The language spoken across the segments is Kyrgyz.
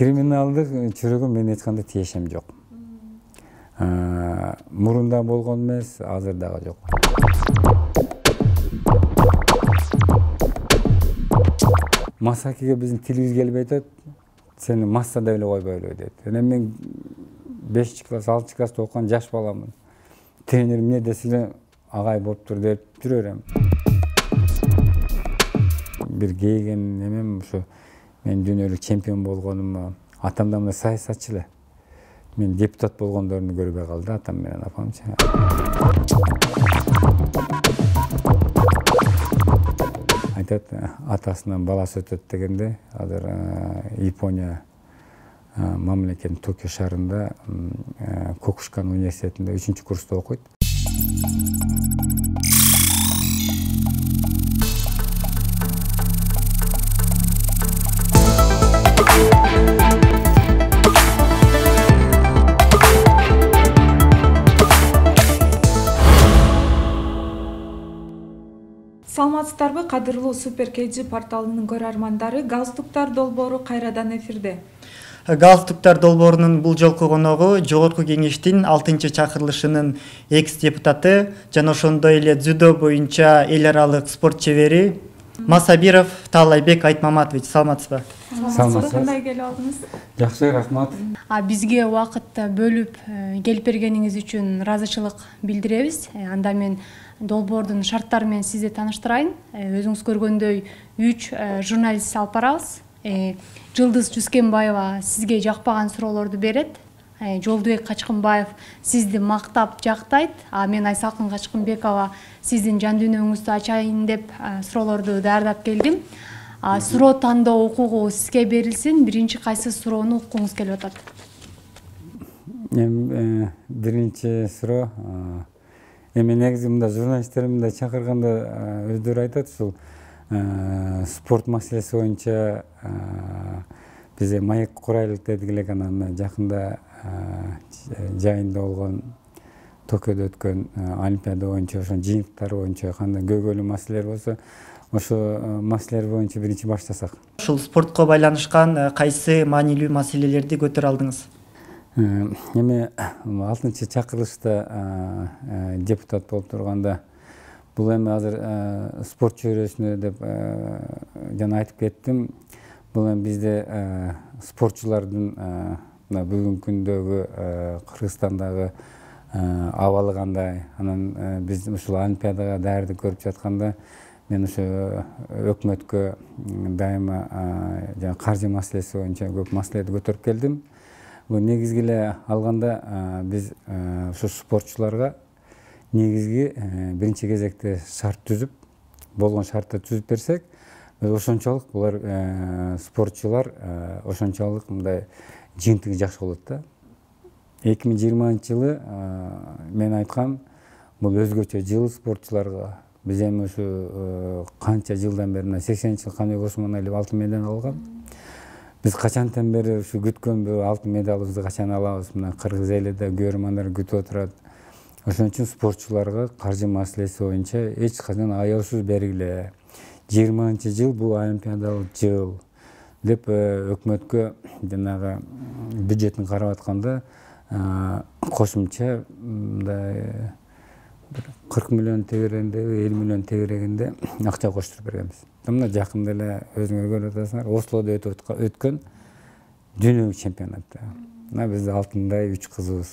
Криминалдык чүрөгө мен эч кандай тиешем жок. Мурунда болгон эмес, азыр дагы жок. Масакиге биздин тилибиз келбей атат. Сени массада эле койбойлу дейт. Мен 5 класс, 6 класста окуган жаш баламын. Тренер эмне десе эле агай болуптур деп жүрө берем. Бир кейген эмем ушу мен дүйнөлүк чемпион болгонум, атам да мына саясатчы эле. Мен депутат болгондорун көрбөй калды, атам менен апамчы. Айтат, атасынан баласы өтөт дегенде, азыр Япония мамлекетинин Токио шаарында Кокушкан университетинде 3-курста окуйт. Саламатсыздарбы, кадырлуу Супер KG порталынын көрөрмандары. Галстуктар долбоору кайрадан эфирде. Галстуктар долбоорунун бул жолку коногу Жогорку Кеңештин 6-чакырылышынын экс-депутаты жана ошондой эле дзюдо боюнча эл аралык спорт чебери Масабиров Таалайбек Айтмаматович. Саламатсызбы? Саламатсызбы, кандай келип алдыңыз? Жакшы, рахмат. Бизге убакыт бөлүп келип бергениңиз үчүн ыраазычылык билдиребиз. Анда мен долбоордун шарттары менен сизди тааныштырайын. Өзүңүз көргөндөй 3 журналист алып барабыз. Жылдыз Жүскенбаева сизге жакпаган суроолорду берет. Жолдубек Качкынбаев сизди мактап жактайт. Мен Айсалкын Качкынбекова сиздин жан дүйнөңүздү ачайын деп суроолорду даярдап келдим. Суроо тандоо укугу сизге берилсин. Биринчи кайсы суроону уккуңуз келип атат? Биринчи суроо эми негизи мында журналисттеримди чакырганда өздөрү айтат, ушул спорт маселеси боюнча бизе маек курайлык дедик элек, анан жакында жайында болгон Токиодо өткөн Олимпиада боюнча ошонун жыйынтыктары боюнча кандай көйгөйлүү маселелер болсо, ошо маселелер боюнча биринчи баштасак. Ушул спортко байланышкан кайсы маанилүү маселелерди көтөрө алдыңыз? Эми 6-чакырылышта депутат болуп турганда, бул эми азыр спорт чөйрөсүнө деп жана айтып кеттим. Бул эми бизде спортчулардын бүгүнкү күндөгү Кыргызстандагы абалы кандай, анан биз ушул Олимпиадага даярдык көрүп жатканда, мен ушу өкмөткө дайыма жана каржы маселеси боюнча көп маселелерди көтөрүп келдим. Негизги эле алганда биз ушу спортчуларга негизги биринчи кезекте шарт түзүп, болгон шартты түзүп берсек, ошончолук булар спортчулар ошончолук мындай жыйынтыгы жакшы болот да. 2020-жылы мен айткам, бул өзгөчө жыл спортчуларга. Биз эми ушу канча жылдан бери, 80-жыл Каныбек Осмоналиев алтын медаль алган. Биз качантан бери ушу күткөн алтын медалыбызды качан алабыз, мына кыргыз эли да көрөрмандар күтүп отурат. Ошон үчүн спортчуларга каржы маселеси боюнча эч качан аяусуз бергиле. 20-жыл бул олимпиадалык жыл деп өкмөткө жанагы бюджетин карап атканда кошумча 40 миллион тегерегинде, 50 миллион тегерегинде акча коштуруп бергенбиз. Мына жакында эле өзүңөр көрүп атасыңар, Ослодо өткөн дүйнөлүк чемпионатта. Мына биз алтындай 3 кызыбыз.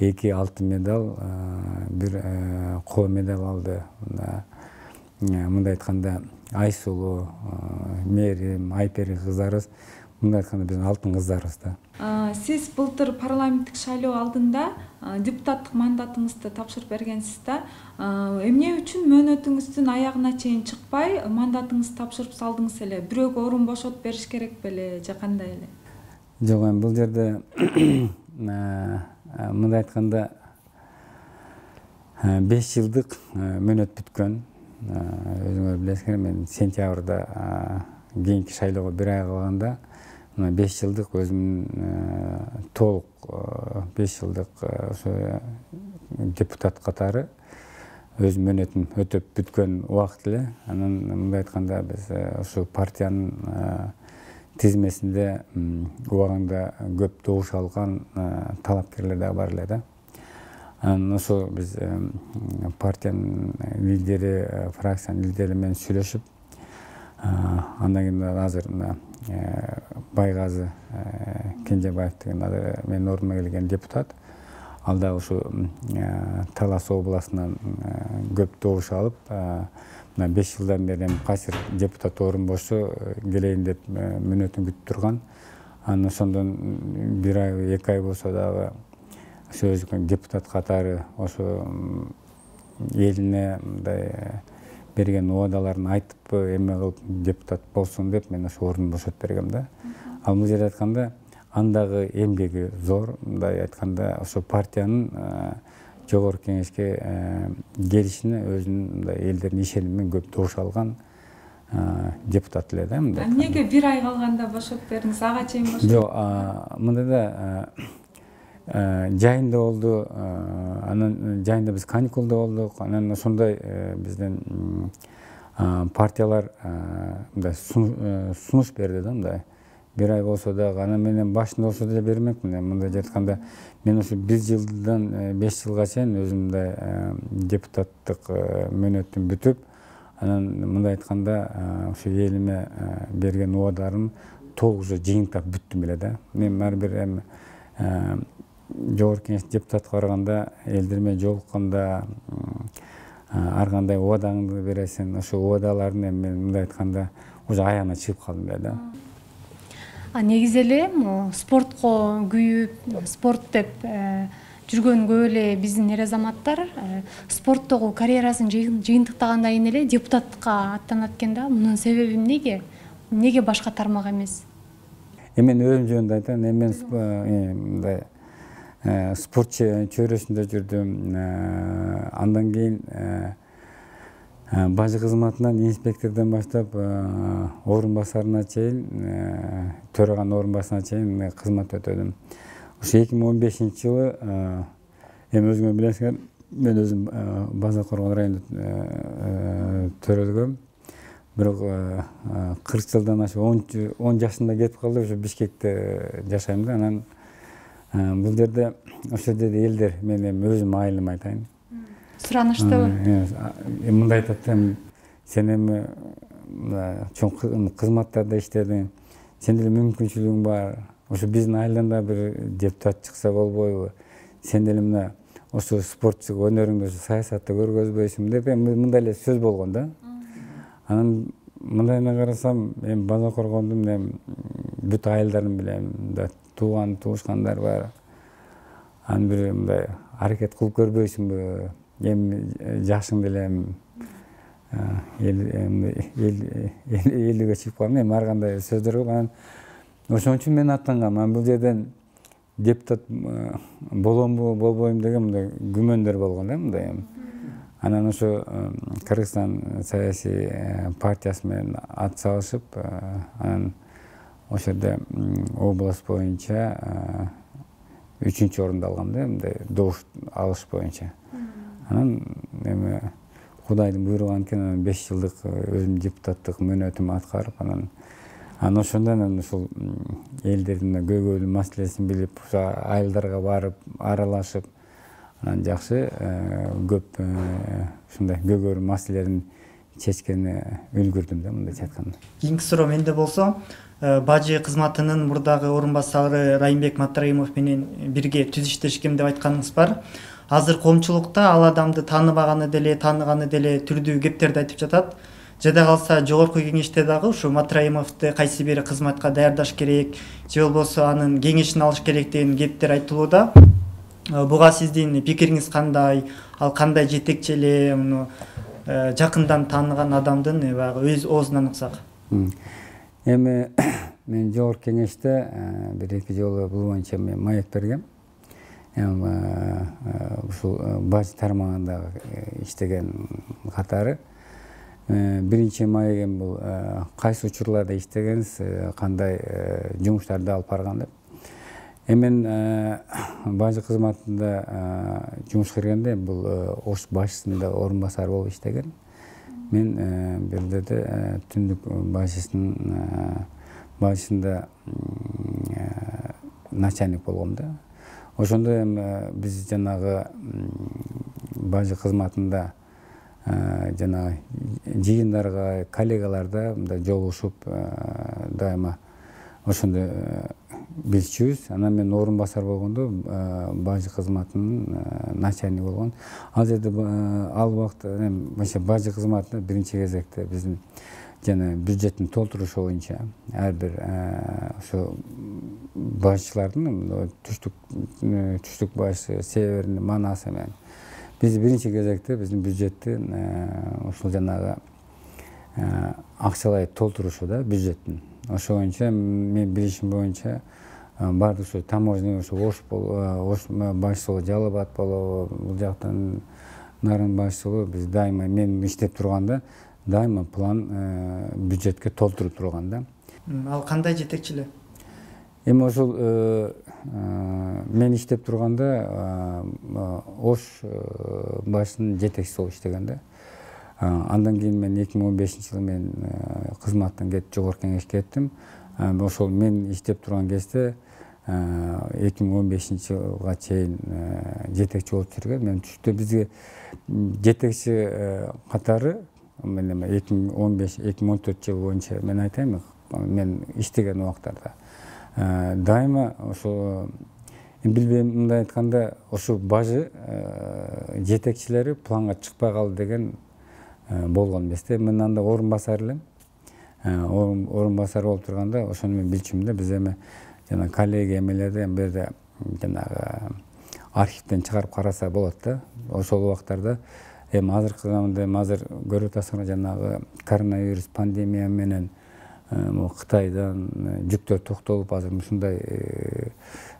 2 алтын медаль, 1 коло медаль алды. Мындай айтканда Айсулуу, Мерим, Айпери кыздарыбыз, мындай айтканда биздин алтын кыздарыбыз да. Сиз былтыр парламенттик шайлоо алдында депутаттык мандатыңызды тапшырып бергенсиз да. Эмне үчүн мөөнөтүңүздүн аягына чейин чыкпай мандатыңызды тапшырып салдыңыз эле? Бирөөгө орун бошотуп бериш керек беле же кандай эле? Жок, эми бул жерде мындай айтканда 5 жылдык мөөнөт бүткөн. Өзүңөр билесиңер, мен сентябрда кийинки шайлоого 1 ай калганда 5 жылдык өзүмдүн толук 5 жылдык ошо депутат катары өз мөөнөтүн өтөп бүткөн убакыт эле. Анан мындай айтканда биз ошол партиянын тизмесинде убагында көп добуш алган талапкерлер да бар эле да. Анан ошо биз партиянын лидери, фракциянын лидери менен сүйлөшүп, андан кийин азыр Байгазы Кенжебаев деген менин ордума келген депутат. Ал да ушу Талас областынан көп добуш алып, 5 жылдан бери кайсыр депутат орун болсо келейин деп мүнөтүн күтүп турган. Анан ошондон 1 ай, 2 ай болсо дагы ошо депутат катары ошо элине мындай берген убадаларын айтып эме кылып депутат болсун деп мен ошо ордун бошотуп бергем да. Ал бул жерде айтканда андагы эмгеги зор, мындай айтканда ошо партиянын жогорку кеңешке келишине өзүнүн мындай элдердин ишенимин көп добуш алган депутат эле да. Эмнеге 1 ай калганда бошотуп бердиңиз? Ага чейин бошотуп? Жок, мындай да жайында болду. Анан жайында биз каникулда болдук. Анан ошондой бизден партиялар мындай сунуш берди да, мындай 1 ай болсо дагы. Анан менен башында болсо деле бермекмин. Мындай айтканда мен ошо 1 жылдан 5 жылга чейин өзүм мындай депутаттык мөөнөтүм бүтүп, анан мындай айтканда ошо элиме берген убадаларым толук уже жыйынтап бүттүм эле да. Мен ар бир жогорку кеңеш депутатка барганда, элдер менен жолукканда ар кандай убадаңды бересиң, ошо убадалардын мен мындай айтканда уже аягына чыгып калдым эле да. Негизи эле спортко күйүп, спорт деп жүргөн көп эле биздин эр азаматтар спорттогу карьерасын жыйынтыктагандан кийин эле депутатка аттанат экен да. Мунун себеби эмнеге? Эмнеге башка тармак эмес? Мен өзүм жөнүндө айтайын, мен мындай спорт чөйрөсүндө жүрдүм. Андан кийин бажы кызматынан инспектордон баштап орун басарына чейин, төраган орун басарына чейин кызмат өтөдүм. Ошо 2015-жылы өзүңөр билесиңер, мен өзүм База Коргон районунда төрөлгөм. Бирок 40 жылдан ашып 10 жашында кетип калды, ошо Бишкекте жашайм да. Анан бул жерде ошо жерде элдер, мен өзүм айылым айтайын. Сураныштыбы? Мындай айтат да, сен эми чоң кызматтарда иштедиң, сенде деле мүмкүнчүлүгүң бар. Ошо биздин айылдан да бир депутат чыкса болбойбу? Сен деле мына ошо спортчу өнөрүңдү саясатта көргөзбөйсүңбү деп мындай эле сөз болгон да. Анан мындайына карасам, эми База Коргондун бүт айылдарын билем, тууган туушкандар бар. Анан бир мындай аракет кылып көрбөйсүңбү? Эми жашың деле элүүгө чыгып калдым. Эми ар кандай сөздөр көп. Анан ошон үчүн мен аттангам. Анан бул жерден депутат боломбу, болбойм деген мындай күмөндөр болгон да, мындай. Анан ошо Кыргызстан саясий партиясы менен ат салышып, анан ошо жерде область боюнча 3-чү орунду алгам да, мындай добуш алыш боюнча. Анан эми Кудайдын буйруган экен, 5 жылдык өзүм депутаттык мөөнөтүмдү аткарып, анан ошондон ушул элдердин көйгөйлүү маселесин билип, айылдарга барып, аралашып, анан жакшы көп ушундай көйгөйлүү маселелерин чечкени үлгүрдүм да, мындайча айтканда. Кийинки суроо менде болсо, бажы кызматынын мурдагы орун басары Райымбек Матраимов менен бирге түз иштешкем деп айтканыңыз бар. Азыр коомчулукта ал адамды тааныбаганы деле, тааныганы деле түрдүү кептерди айтып жатат. Жада калса жогорку кеңеште дагы ушу Матраимовду кайсы бир кызматка даярдаш керек, же болбосо анын кеңешин алыш керек деген кептер айтылууда. Буга сиздин пикириңиз кандай? Ал кандай жетекчи эле, муну жакындан тааныган адамдын баягы өз оозунан уксак? Эми мен жогорку кеңеште бир 2 жолу бул боюнча мен маек бергем. Ушул бажы тармагында иштеген катары. Биринчи маегим бул кайсы учурларда иштегенсиз, кандай жумуштарды алып барган деп. Мен бажы кызматында жумушка киргенде бул ош башчысында орун басар болуп иштеген. Мен бир жерде түндүк башчысынын башында начальник болгом да. Ошондо эми биз жанагы бажы кызматында жанагы жыйындарга, коллегаларда мындай жолугушуп дайыма ошондо билчүбүз. Анан мен орун басар болгондо бажы кызматынын начальниги болгон. Ал жерде ал убакта ошо бажы кызматында биринчи кезекте биздин жана бюджеттин толтурушу боюнча ар бир ошо бажчылардын түштүк бажы, северный, манасы менен биз биринчи кезекте биздин бюджеттин ушул жанагы акчалай толтурушу да бюджеттин. Ошо боюнча мен билишим боюнча баардык ушу таможня ушу Ош башчылыгы, Жалал Абад болобу, бул жактан Нарын башчылыгы биз дайыма мен иштеп турганда дайыма план бюджетке толтуруп турган да. Ал кандай жетекчилер? Эми ошол мен иштеп турганда Ош башчынын жетекчиси болуп иштеген да. Андан кийин мен 2015-жылы мен кызматтан кетип жогорку кеңешке кеттим. Ошол мен иштеп турган кезде 2015-жылга чейин жетекчи болуп жүргөн. Мен түштө бизге жетекчи катары мен 2015-2014 жыл боюнча мен айтайм, мен иштеген убактарда дайыма ошо билбейм, мындай айтканда ошо бажы жетекчилери планга чыкпай калды деген болгон эмес да. Мен анда орун басар элем. Орун басар болуп турганда ошону мен билчүмүн да. Биз эми жана коллеги эмелерди бу жерде жанагы архивден чыгарып караса болот да. Ошол убактарда эми азыркы азыр көрүп атасыңар жанагы коронавирус пандемия менен Кытайдан жүктөр токтолуп азыр ушундай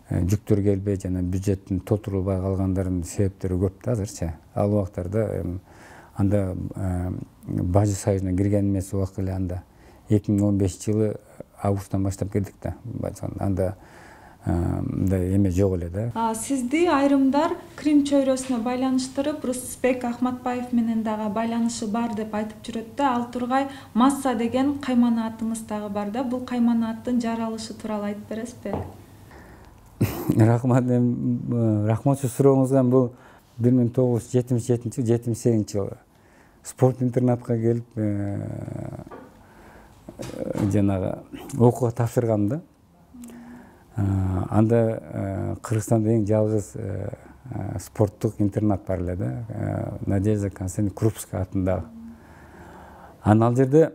жүктөр келбей жана бюджеттин толтурулбай калгандардын себептери көп да азырчы. Ал убактарда анда бажы союзуна кирген эмес убак эле анда 2015-жылы августтан баштап кирдик да. Анда мындай эме жок эле да. Сизди айрымдар Крим чөйрөсүнө байланыштырып, Рустбек Ахматбаев менен дагы байланышы бар деп айтып жүрөт да. Ал тургай масса деген кайманаатыңыз дагы бар да. Бул кайманааттын жаралышы тууралуу айтып бересизби? Рахмат, рахмат сурооңузга. Бул 1977-78-жылы спорт интернатка келип жанагы окууга тапшыргам да. Анда Кыргызстанда эң жалгыз спорттук интернат бар эле да. Надежда Константиновна Крупская атындагы. Ал жерде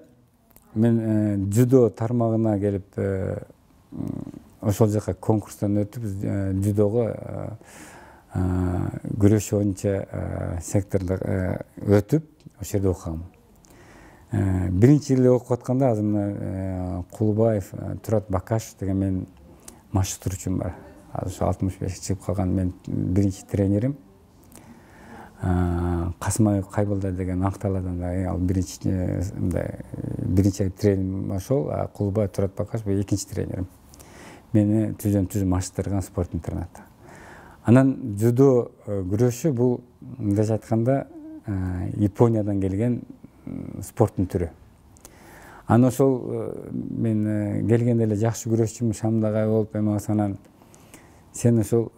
мен дзюдо тармагына келип ошол жака конкурстан өтүп дзюдого күрөш боюнча сектордо өтүп ошол жерде окугам. Биринчи жылы окуп атканда азыр мына Кулубаев Турат Бакашев деген мен машыктыруучум бар. Азыр 65 чыгып калган мен биринчи тренерим. Касымбек Кайбылда деген Акталадан ал биринчи тренерим ошол, Кулубаев Турат Бакашев экинчи тренерим. Мени түз машыктырган спорт интернатта. Анан дзюдо күрөшү бул мындайча айтканда Япониядан келген спорттун түрү. Аны ошол мен келгенде эле жакшы күрөшчүмүн, шамдагай болуп эме санан сен ошол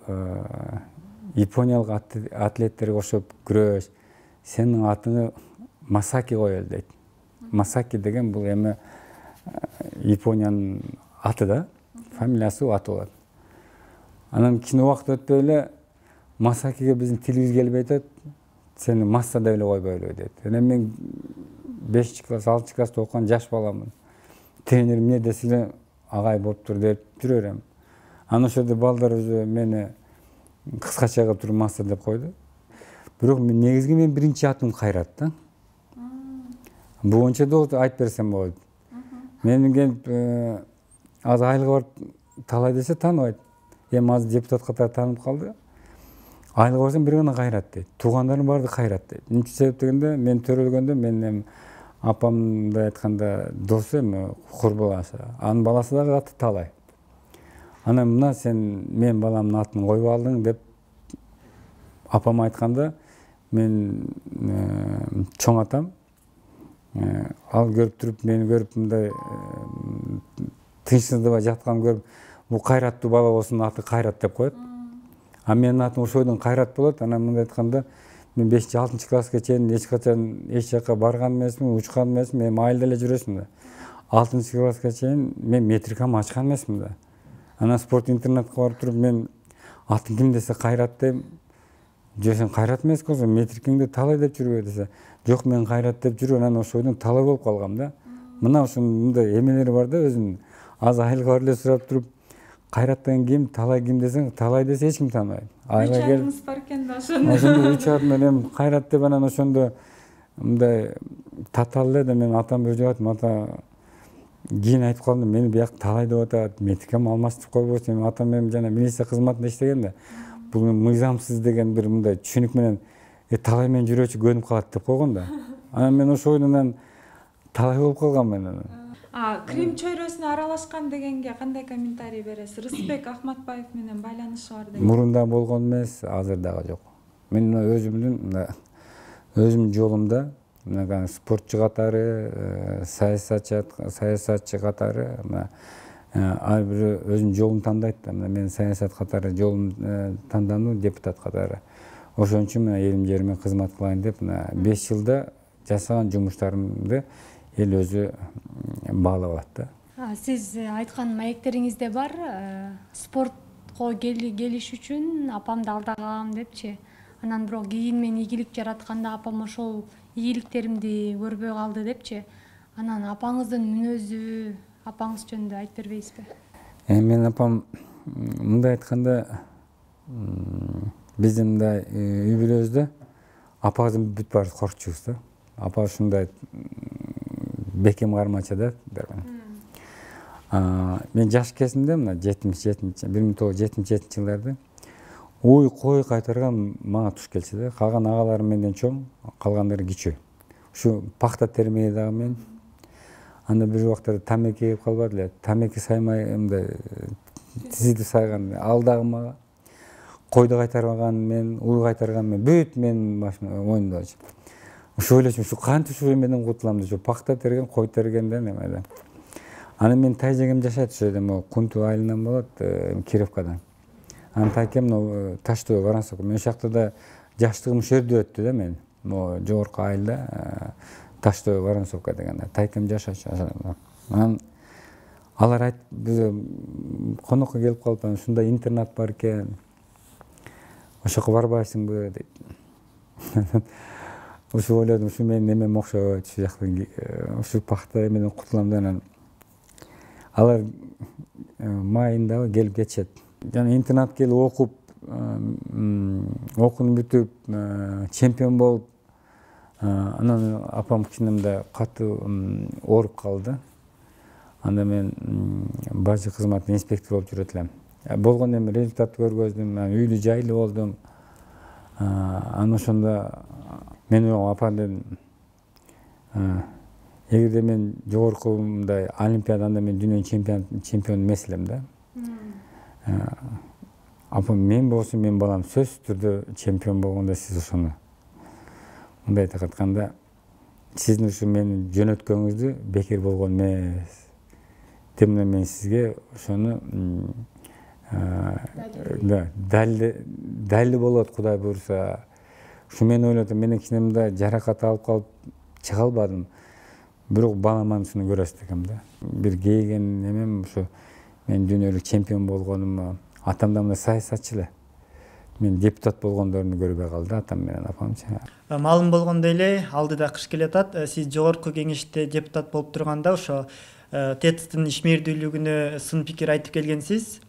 япониялык атлеттерге окшоп күрөш, сенин атыңы Масаки коелу дейт. Масаки деген бул эми Япониянын аты да, фамилиясы аты болот. Анан кичине убакыт өтпөй эле Масакиге биздин тилибиз келбей атат, сени масса деп эле койбойлу дейт. Мен 5 класс, 6 класста окуган жаш баламын. Тренерим эмне десе эле агай болуптур деп жүрөрөм. Анан ошол балдар өзү мени кыскача кылып туруп масса деп койду. Бирок негизги мен биринчи атым Кайрат да. Бул боюнча да айтып берсем болот. Мен келип азыр айлыгы бар талай десе тааныбайт. Эми азыр депутат катары таанып калды. Айлыгы барсам бир гана Кайрат дейт. Туугандарым баары Кайрат дейт. Эмне себеп дегенде мен төрөлгөндө мен апамдай айтканда досу эми курбулашы. Анын баласы дагы аты Талай. Анан мына сен мен баламдын атын коюп алдың деп апам айтканда мен чоң атам ал көрүп туруп мени көрүп мындай тынчсыздабай жатканын көрүп, бул кайраттуу бала болсун, аты Кайрат деп коет. А менин атым ошойдон Кайрат болот. Анан мындай айтканда, мен 5-6 класска чейин эч качан эч жака барган эмесмин, учкан эмесмин, эми айылда эле жүрөсүң да. 6 класска чейин мен метрикамды ачкан эмесмин да. Анан спорт интернатка барып туруп, мен атың ким десе Кайрат дейм. Жок, сен Кайрат эмес экенсиң, метрикиңди талай деп жүрбөй десе. Жок, мен Кайрат деп жүрөм. Анан ошойдон талай болуп калгам да. Мына ушундай эмелери бар да, өзүнүн. Аз айылга барып эле сурап туруп, Кайраттан ким, талай ким десең, талай десе эч ким тааныбайт. Айга келиңиз бар экен да ошондо. Ошондо 3 ат менен Кайрат деп, анан ошондо мындай татал эле да, мен атам өжөбөтүм, ата кийин айтып калдым, мени бияк талай деп атат, метрикам алмаштырып койбойсуң. Эми атам менен жана милиция кызматында иштеген да. Бул мыйзамсыз деген бир мындай түшүнүк менен талай менен жүрүүчү көнүп калат деп койгон да. Анан мен ошойдон талай болуп калгам мен. Крим чөйрөсүнө аралашкан дегенге кандай комментарий бересиз? Рысбек Ахматбаев менен байланышы бар деген. Мурунда болгон эмес, азыр дагы жок. Мен өзүмдүн жолумда спортчу катары, саясатчы катары, ар бир өзүнүн жолун тандайт да. Мен саясат катары жолум тандануу, депутат катары. Ошон үчүн мен элим жериме кызмат кылайын деп 5 жылда жасаган жумуштарымды эл өзү баалап атты. Сиз айткан маектериңизде бар, спортко келиш үчүн апамды алдагам депчи. Анан бирок кийин мен ийгилик жаратканда апам ошол ийгиликтеримди көрбөй калды депчи. Анан апаңыздын мүнөзү, апаңыз жөнүндө айтып бербейсизби? Мен апам мындай айтканда, биздин мындай үй бүлөбүздө апабыздын бүт баарыбыз коркчубуз да. Апа ушундай бекем кармача да. Мен жаш кезимде, мына 1977 жылдарды ой кой кайтарган мага туш келчү да. Калган агаларым менден чоң, калгандары кичүү. Ушу пахта термеги дагы мен. Анда бир убактарда тамеки кеп калбады эле. Тамеки саймай мындай тизиди сайган ал дагы мага. Койду кайтарган мен, уй кайтарган мен, бүт мен башыма моюнда. Ушу ойлочумун, ушу кантип ушу эмеден кутулам деп, пахта терген, кой тергенден эме. Анан мен тайжегем жашайт ошо жерде, Кунту айылынан болот, Кировкадан. Анан тайкем Таштөө Воронцов. Мен ошакта да жаштыгым ошо жерде өттү да мен. Могу жогорку айылда Таштөө Воронцовка деген. Тайкем жашачу. Анан алар айтып, биз конокко келип калып, ушундай интернат бар экен. Ошоко барбайсыңбы дейт. Ушу ойлодум, ушу менин эмем окшойт, ушу жактан ушу пахта эмеден кутулам да. Анан алар майындабы келип кетишет. Жана интернат келип окуп, окууну бүтүп, чемпион болуп, анан апам кичинемде катуу ооруп калды. Анда мен бажы кызматында инспектор болуп жүрөт элем. Болгон эми результат көргөздүм, үйлүү жайлуу болдум. Анан ошондо мен апам дедим, эгерде мен жогорку мындай олимпиадада мен дүйнөнүн чемпиону эмес элем да. Апам мен болсун, мен балам сөзсүз түрдө чемпион болгондо сиз ошону мындай айтып атканда, сиздин ушу менин жөнөткөнүңүздү бекер болгон эмес. Демне мен сизге ошону дайли болот, Кудай буйруса. Ушу мен ойлодум, менин кичинемде жаракат алып калып чыга албадым. Бирок баламан ушуну көрөсүз экем да. Бир кейген эмем ушу мен дүйнөлүк чемпион болгонум, атамда мына саясатчы эле. Мен депутат болгондорун көрбөй калды, атам менен апамчы. Маалым болгондой эле, алдыда кыш келатат. Сиз жогорку кеңеште депутат болуп турганда ошо ТЭЦтин ишмердүүлүгүнө сын пикир айтып келгенсиз.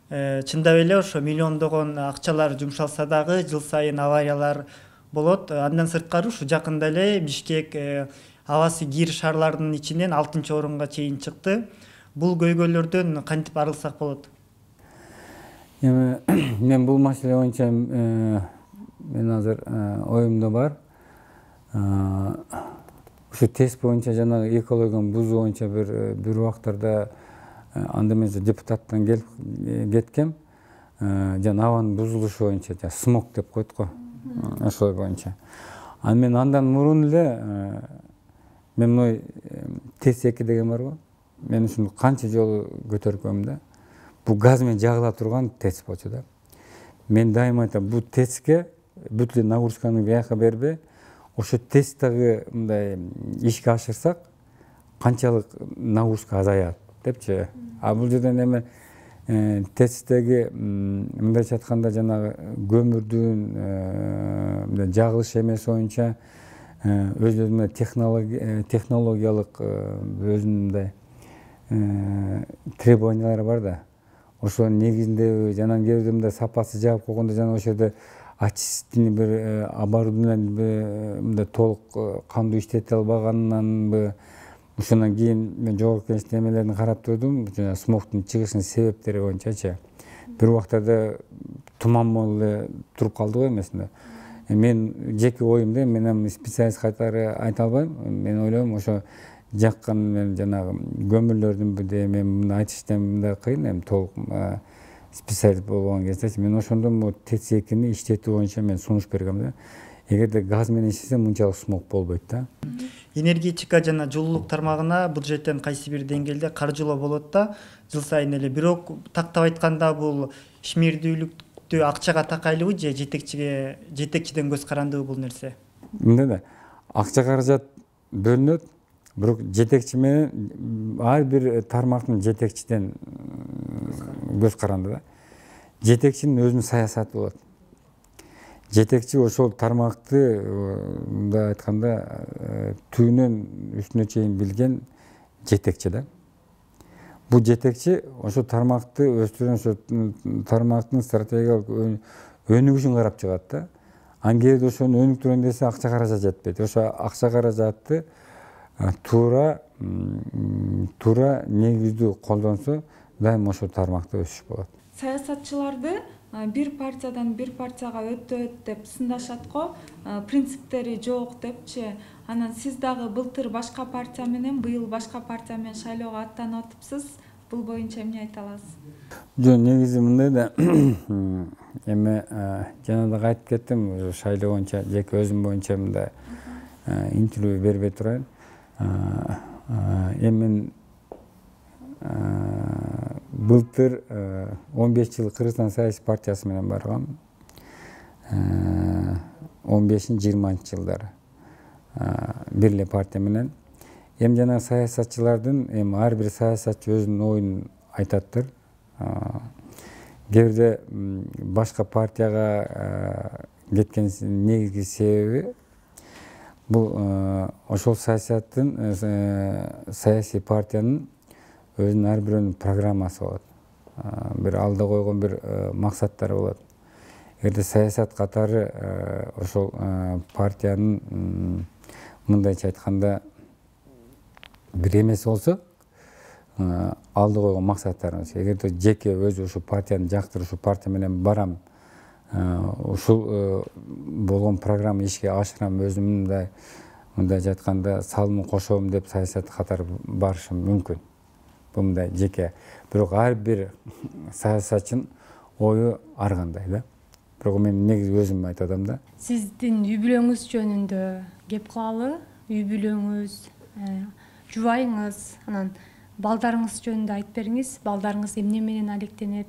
Чындап эле ошо миллиондогон акчалар жумшалса дагы жыл сайын авариялар болот. Андан сырткары ушу жакында эле Бишкек абасы кир шаарлардын ичинен 6-орунга чейин чыкты. Бул көйгөйлөрдөн кантип арылсак болот? Мен бул маселе боюнча мен азыр оюмда бар. Ушу ТЭЦ боюнча жана экологиянын бузуу боюнча бир убактарда анда мен депутаттан келип кеткем. Жана абанын бузулушу боюнча, смог деп коет го. Ошол боюнча. Мен андан мурун эле мен ТЭЦ-2 деген бар го. мен ушуну канча жолу көтөргөм да. Бул газ менен жагыла турган ТЭЦ болчу да. Мен дайыма айтам, бул ТЭЦке бүт эле нагрузканы бияка бербей, ошо ТЭЦ дагы мындай ишке ашырсак, канчалык нагрузка азаят депчи. А бул жерден эми ТЭЦтеги мындайча айтканда жанагы көмүрдүн жагылыш эмеси боюнча өзүнүн технологиялык өзүнүн мындай требованиялары бар да. Ошонун негизинде жана кээ бирде мындай сапасы жагып койгондо жана ошол жерде очистительный бир оборудованиеби мындай толук кандуу иштете албаганынанбы, ошондон кийин мен жогорку кеңештин эмелерин карап турдум, жана смогтун чыгышынын себептери боюнчачы. Бир убактарда туман болуп эле туруп калды го эмесинде. Мен жеке оюмда, мен эми специалист катары айта албайм. Мен ойлойм, ошо жаккан мен жанагы көмүрлөрдүн бирде мен муну айтыштан мындай кыйын, эми толук специалист болгон кездечи мен ошондон бул ТЭЦ-2 иштетүү боюнча мен сунуш бергем да. Эгерде газ менен иштесе мынчалык смог болбойт да. Энергетика жана жылуулук тармагына бюджеттен кайсы бир деңгээлде каржылоо болот да, жыл сайын эле. Бирок тактап айтканда бул ишмердүүлүктү акчага такайлыбы же жетекчиден көз карандыбы бул нерсе? Мындай да, акча каражат бөлүнөт, бирок жетекчи менен ар бир тармактын жетекчиден көз каранды да. Жетекчинин өзүнүн саясаты болот. Жетекчи ошол тармакты мындай айтканда түбүнөн үстүнө чейин билген жетекчи да. Бул жетекчи ошол тармакты өстүрүн, ошол тармактын стратегиялык өнүгүшүн карап чыгат да. Ангерде ошону өнүктүрөм десе акча каражат жетпейт. Ошо акча каражатты туура негиздүү колдонсо, дайым ошол тармакта өсүш болот. Саясатчыларды бир партиядан бир партияга өтөт деп сындашат го, принциптери жок депчи. Анан сиз дагы былтыр башка партия менен, быйыл башка партия менен шайлоого аттанып атыпсыз. Бул боюнча эмне айта аласыз? Жок, негизи мындай да. Эми жана да айтып кеттим, шайлоо боюнча жеке өзүм боюнча мындай интервью бербей турайын. Эми былтыр 15 жыл Кыргызстан саясий партиясы менен баргам. 15-20 жылдары бир эле партия менен. Эми жана саясатчылардын, эми ар бир саясатчы өзүнүн оюн айтаттыр. Кээ бирде башка партияга кеткен негизги себеби бул ошол саясаттын, саясий партиянын өзүнүн ар бирөөнүн программасы болот. Бир алда койгон бир максаттары болот. Эгерде саясат катары ошол партиянын мындайча айтканда бир эмеси болсо, алда койгон максаттарыбыз. Эгерде жеке өзү ушул партияны жактырып, ушул партия менен барам, ушул болгон программа ишке ашырам, өзүм мындайча айтканда салымын кошом деп саясат катары барышым мүмкүн. Бул мындай жеке. Бирок ар бир саясатчынын ою ар кандай да. Бирок мен негизи өзүм айтып атам да. Сиздин үй бүлөңүз жөнүндө кеп калалы, үй бүлөңүз, жубайыңыз, анан балдарыңыз жөнүндө айтып бериңиз. Балдарыңыз эмне менен алектенет?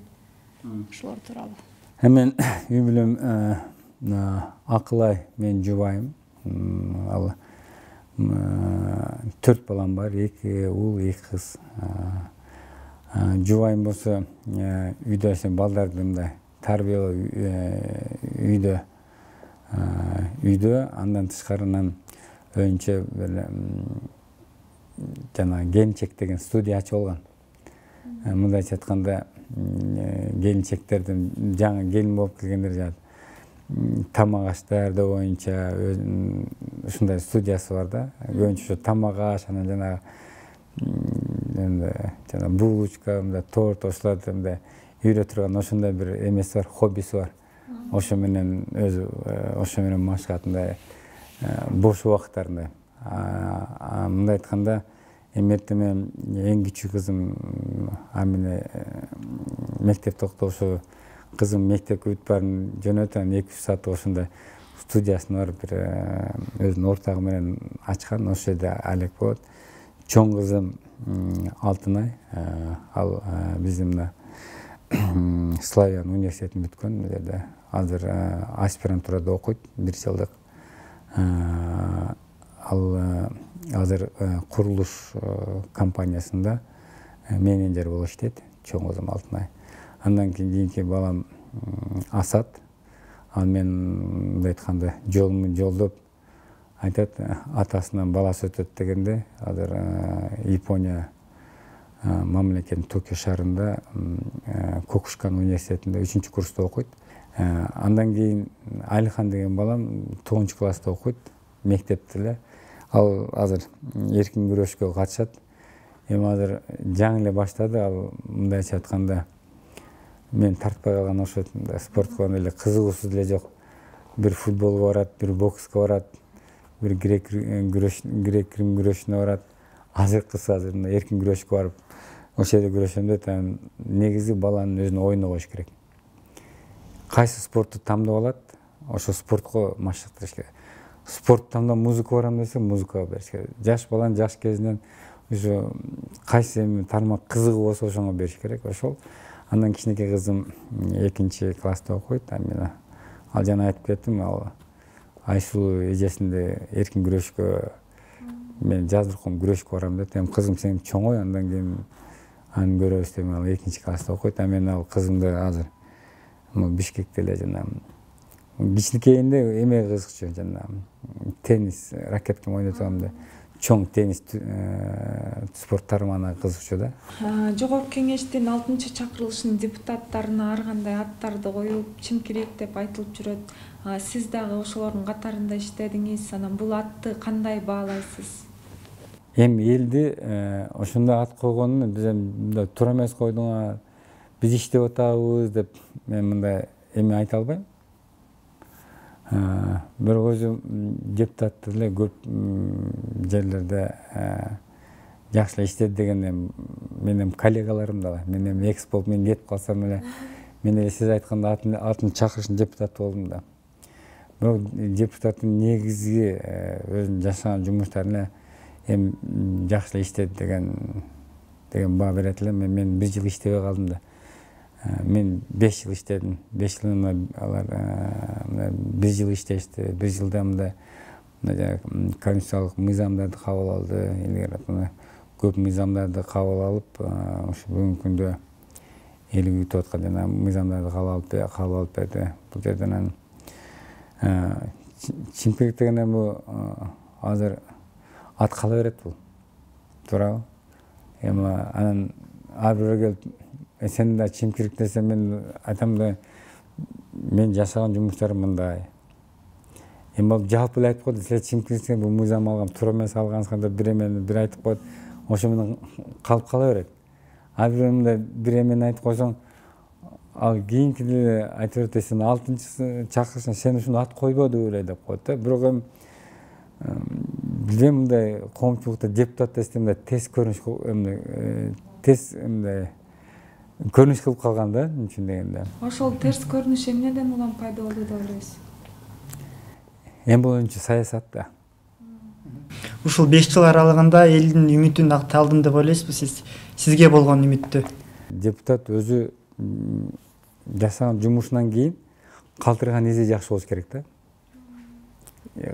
Ошолор тууралуу. Мен үй бүлөм Акылай, мен жубайым. Ал 4 балам бар, 2 уул, 2 кыз. Жубайым болсо үйдө балдарды мындай тарбиялоо үйдө, андан тышкарынан өйүнчө жана келинчек деген студия ачып алган. Мындайча айтканда келинчектердин жаңы келин болуп келгендер тамак аштарды боюнча ушундай студиясы бар да. Көбүнчө ошо тамак аш, анан жана булочка, торт, ошолорду үйрөтө турган ошондой бир эмеси бар, хоббиси бар. Ошо менен өзү ошо менен машыгат, бош убакыттарында. Мындай айтканда, эмерте мен эң кичүү кызым амине мектепте окуп, ошо кызым мектепке бүтүп барын жөнөтүп, 2-3 саат ошондой студиясын барып бир өзүнүн ортогу менен ачкан, ошол жерде алек болот. чоң кызым Алтынай, ал биздин мына Славян университетин бүткөн, бул жерде азыр аспирантурада окуйт, 1 жылдык. Ал азыр курулуш компаниясында менеджер болуп иштейт, чоң кызым Алтынай. Андан кийинки балам Асат. Ал мен мындай айтканда жолумду жолдоп айтат, атасынан баласы өтөт дегенде, азыр Япония мамлекетинин Токио шаарында Кокушкан университетинде 3 курста окуйт. Андан кийин Алихан деген балам 9 класста окуйт, мектепте эле. Ал азыр эркин күрөшкө катышат. Эми азыр жаңы эле баштады. Ал мындайча айтканда мен тартпай калган окшойт. Спортко эле кызыгуусу деле жок. Бир футболго барат, бир бокска барат, бир грек-рим күрөшүнө барат. Азыркысы азыр эркин күрөшкө барып, ошол жерде күрөшөм дейт. Негизи баланын өзүнүн оюна коюш керек. Кайсы спортты тандап алат, ошо спортко машыктырыш керек. Спорт тандап музыка барам десе, музыкага бериш керек. Жаш баланын жаш кезинен ошо кайсы тармак кызыгы болсо ошоңо бериш керек. Ошол. Андан кичинекей кызым 2 класста окуйт. Мен ал жана айтып кеттим, ал Айсулуу эжесинде эркин күрөшкө мен жаздырком күрөшкө барам деп. Эми кызым сен чоңой, андан кийин аны көрөбүз деп ал 2 класста окуйт. Мен ал кызымды азыр Бишкекте эле жана кичинекейинде эме кызыкчу, жана теннис ракетками ойнотом да. Чоң теннис спорттарына кызыкчу да. Жогорку кеңештин 6-чакырылышынын депутаттарына ар кандай аттарды коюп, чимкирек деп айтылып жүрөт. Сиз дагы ошолордун катарында иштедиңиз. Анан бул атты кандай баалайсыз? Эми элди ошондой ат койгонун биз мындай туура эмес койдуңар, биз иштеп атабыз деп мен мындай эме айта албайм. Бирок өзү депутаттар эле көп жерлерде жакшы иштеди деген менин коллегаларым да бар. Мен эми экс болуп мен кетип калсам эле, мен эле сиз айтканда атын чакырышын депутат болдум да. Бирок депутаттын негизги өзүнүн жашаган жумуштарын эле эми жакшы иштеди деген баа берет элем. Мен 1 жыл иштебей калдым да. Мен 5 жыл иштедим. 5 жылда алар 1 жыл иштешти. 1 жылда мындай конституциялык мыйзамдарды кабыл алды. Илгери көп мыйзамдарды кабыл алып, ошо бүгүнкү күндө элге өтүп аткан жана мыйзамдарды кабыл алып берди. Бул жерден чемпиондук деген бул азыр ат кала берет бул. Туурабы? Эми анан ар бирөө келип сен да чимкирик десе, мен айтам да, мен жашаган жумуштарым мындай. Эми ал жалпы эле айтып койду, силер чимкирикте бул мыйзам алган, туура эмес алгансыңар деп бир эмени бир айтып коет. Ошо менен калып кала берет. Ар бир мындай бир эмени айтып койсоң, ал кийинкиде айтып берет, сен 6-чакырышына сен ушуну ат койбодуңбу эле деп коет да. Бирок эми билем мындай коомчулукта депутат десе мындай тез көрүнүш кылып калган да, үчүн дегенде. Ошол терс көрүнүш эмнеден улам пайда болду деп ойлойсуз? Эми бул үнчү саясат да. Ушул 5 жыл аралыгында элдин үмүтүн акталдым деп ойлойсузбу сиз? Сизге болгон үмүттү? Депутат өзү жасаган жумушунан кийин калтырган изи жакшы болуш керек да.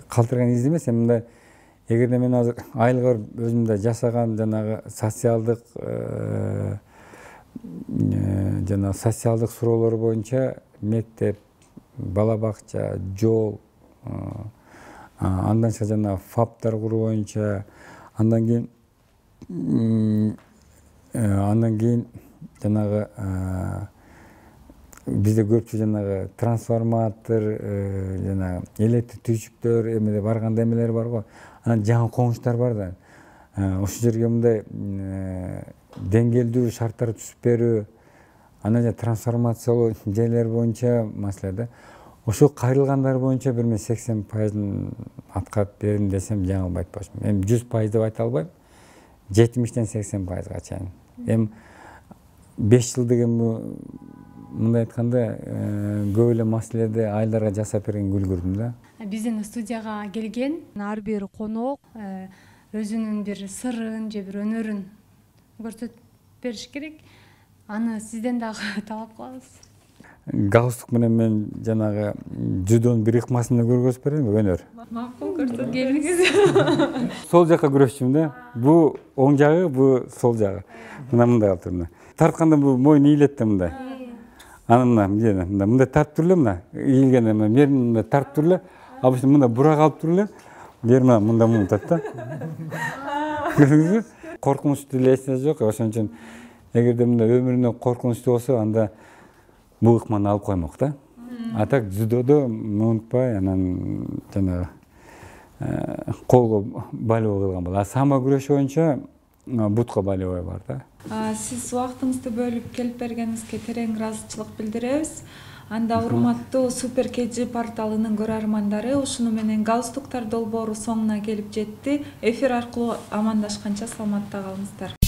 Калтырган изи эмес, мындай эгерде мен азыр айлык өзүмдө жасаган жанагы социалдык суроолор боюнча мектеп, бала бакча, жол, андан башка жана фаптар куруу боюнча, андан кийин жанагы бизде көпчү жанагы трансформатор, жана электр түйчүктөр эмеде барган эмелер бар го. Анан жаңы комуштар бар да. Ошол жерге мындай деңгээлдүү шарттар түзүп берүү, анан трансформациялоо жерлер боюнча маселе да. Ошо кайрылгандар боюнча бир мен 80% аткарып бердим десем жаңылбайт болчумун. Эми 100% деп айта албайм. 70-тен 80%га чейин. Эми 5 жыл деген мындай айтканда көп эле маселеди айларга жасап берген үлгүрдүм да. Биздин студияга келген ар бир конок өзүнүн бир сырын же бир өнөрүн көрсөтүп бериш керек. Аны сизден дагы талап кылабыз. Галстук менен мен жанагы жүдөнүн бир ыкмасын да көргөзүп берейинби, өнөр? Макул, көрсөтүңүз. Сол жака күрөшчүмүн да. Бу оң жагы, бу сол жагы. Мындай кылып туруп мына. Тартканда бу мойун ийилет да мындай. Анан мындай тартып туруп эле мына. Ийилгенде мерин мындай тартып туруп эле. Обычно мындай бура калып туруп эле. Бер мындай мынтат да. Көрдүңүзбү? Коркунучтуу эле эч нерсе жок. Ошон үчүн эгерде мындай өмүрүнө коркунучтуу болсо, анда бул ыкманы алып коймок да. А так дзюдодо унутпай, анан жанагы колго болевой кылган болот. А самбо күрөшү боюнча бутка болевой бар да. Сиз убактыңызды бөлүп келип бергениңизге терең ыраазычылык билдиребиз. Анда урматтуу Супер KG порталынын көрөрмандары, ушуну менен галстуктар долбоору соңуна келип жетти. Эфир аркылуу амандашканча саламатта калыңыздар.